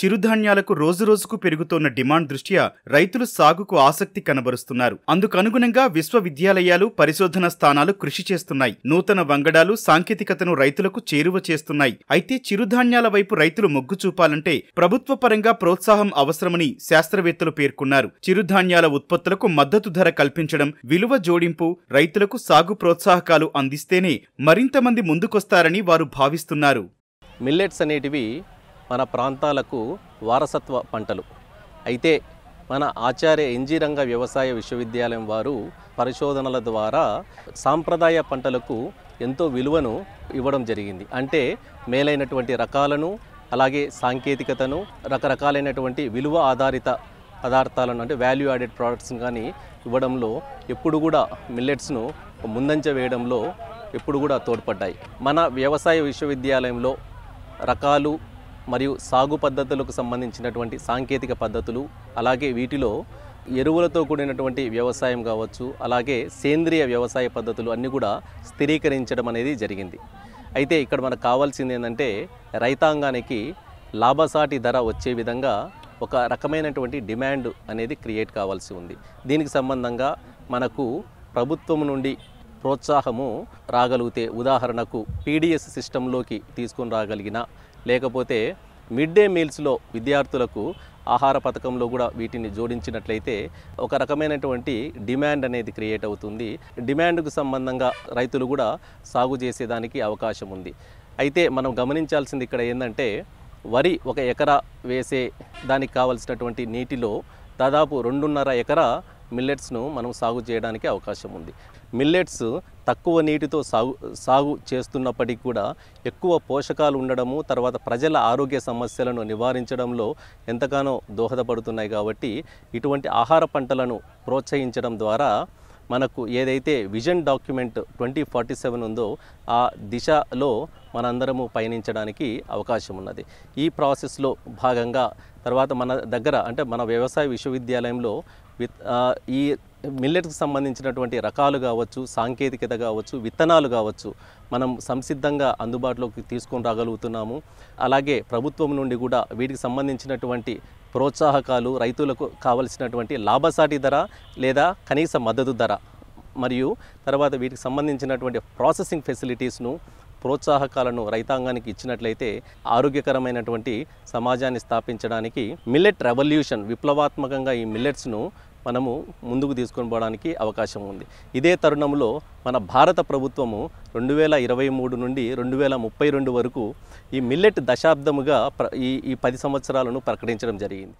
చిరుధాన్యాలకు రోజురోజుకు పెరుగుతోన్న డిమాండ్ దృష్ట్యా రైతులు సాగుకు ఆసక్తి కనబరుస్తున్నారు. అందుకనుగుణంగా విశ్వవిద్యాలయాలు, పరిశోధన స్థానాలు కృషి చేస్తున్నాయి. నూతన వంగడాలు, సాంకేతికతను రైతులకు చేరువ చేస్తున్నాయి. అయితే చిరుధాన్యాల వైపు రైతులు మొగ్గు చూపాలంటే ప్రభుత్వ పరంగా ప్రోత్సాహం అవసరమని శాస్త్రవేత్తలు పేర్కొన్నారు. చిరుధాన్యాల ఉత్పత్తులకు మద్దతు ధర కల్పించడం, విలువ జోడింపు, రైతులకు సాగు ప్రోత్సాహకాలు అందిస్తేనే మరింత మంది ముందుకొస్తారని వారు భావిస్తున్నారు. మిల్లెట్స్ అనేటివి మన ప్రాంతాలకు వారసత్వ పంటలు. అయితే మన ఆచార్య ఎన్జీ రంగా వ్యవసాయ విశ్వవిద్యాలయం వారు పరిశోధనల ద్వారా సాంప్రదాయ పంటలకు ఎంతో విలువను ఇవ్వడం జరిగింది. అంటే మేలైనటువంటి రకాలను, అలాగే సాంకేతికతను, రకరకాలైనటువంటి విలువ ఆధారిత పదార్థాలను అంటే వాల్యూ యాడెడ్ ప్రోడక్ట్స్ని కానీ ఇవ్వడంలో ఎప్పుడు కూడా మిల్లెట్స్ను ముందంజ వేయడంలో ఎప్పుడు కూడా తోడ్పడ్డాయి. మన వ్యవసాయ విశ్వవిద్యాలయంలో రకాలు మరియు సాగు పద్ధతులకు సంబంధించినటువంటి సాంకేతిక పద్ధతులు, అలాగే వీటిలో ఎరువులతో కూడినటువంటి వ్యవసాయం కావచ్చు, అలాగే సేంద్రియ వ్యవసాయ పద్ధతులు అన్నీ కూడా స్థిరీకరించడం అనేది జరిగింది. అయితే ఇక్కడ మనకు కావాల్సింది ఏంటంటే రైతాంగానికి లాభసాటి ధర వచ్చే విధంగా ఒక రకమైనటువంటి డిమాండ్ అనేది క్రియేట్ కావాల్సి ఉంది. దీనికి సంబంధంగా మనకు ప్రభుత్వం నుండి ప్రోత్సాహము రాగలిగితే, ఉదాహరణకు పీడిఎస్ సిస్టంలోకి తీసుకొని రాగలిగిన, లేకపోతే మిడ్ డే మీల్స్లో విద్యార్థులకు ఆహార పథకంలో కూడా వీటిని జోడించినట్లయితే ఒక రకమైనటువంటి డిమాండ్ అనేది క్రియేట్ అవుతుంది. డిమాండ్కు సంబంధంగా రైతులు కూడా సాగు చేసేదానికి అవకాశం ఉంది. అయితే మనం గమనించాల్సింది ఇక్కడ ఏంటంటే వరి ఒక ఎకరా వేసే దానికి కావలసినటువంటి నీటిలో దాదాపు 2.5 ఎకరా మిల్లెట్స్ను మనం సాగు చేయడానికి అవకాశం ఉంది. మిల్లెట్స్ తక్కువ నీటితో సాగు చేస్తున్నప్పటికీ కూడా ఎక్కువ పోషకాలు ఉండడము, తర్వాత ప్రజల ఆరోగ్య సమస్యలను నివారించడంలో ఎంతగానో దోహదపడుతున్నాయి. కాబట్టి ఇటువంటి ఆహార పంటలను ప్రోత్సహించడం ద్వారా మనకు ఏదైతే విజన్ డాక్యుమెంట్ 2047 ఉందో ఆ దిశలో మనందరము పయనించడానికి అవకాశం ఉన్నది. ఈ ప్రాసెస్లో భాగంగా తర్వాత మన దగ్గర అంటే మన వ్యవసాయ విశ్వవిద్యాలయంలో ఈ మిల్లెట్కి సంబంధించినటువంటి రకాలు కావచ్చు, సాంకేతికత కావచ్చు, విత్తనాలు కావచ్చు మనం సంసిద్ధంగా అందుబాటులోకి తీసుకొని రాగలుగుతున్నాము. అలాగే ప్రభుత్వం నుండి కూడా వీటికి సంబంధించినటువంటి ప్రోత్సాహకాలు, రైతులకు కావలసినటువంటి లాభసాటి ధర లేదా కనీస మద్దతు ధర, మరియు తర్వాత వీటికి సంబంధించినటువంటి ప్రాసెసింగ్ ఫెసిలిటీస్ను, ప్రోత్సాహకాలను రైతాంగానికి ఇచ్చినట్లయితే ఆరోగ్యకరమైనటువంటి సమాజాన్ని స్థాపించడానికి మిల్లెట్ రెవల్యూషన్ విప్లవాత్మకంగా ఈ మిల్లెట్స్ను మనము ముందుకు తీసుకొని పోవడానికి అవకాశం ఉంది. ఇదే తరుణంలో మన భారత ప్రభుత్వము 2023 నుండి 2032 వరకు ఈ మిల్లెట్ దశాబ్దముగా ఈ 10 సంవత్సరాలను ప్రకటించడం జరిగింది.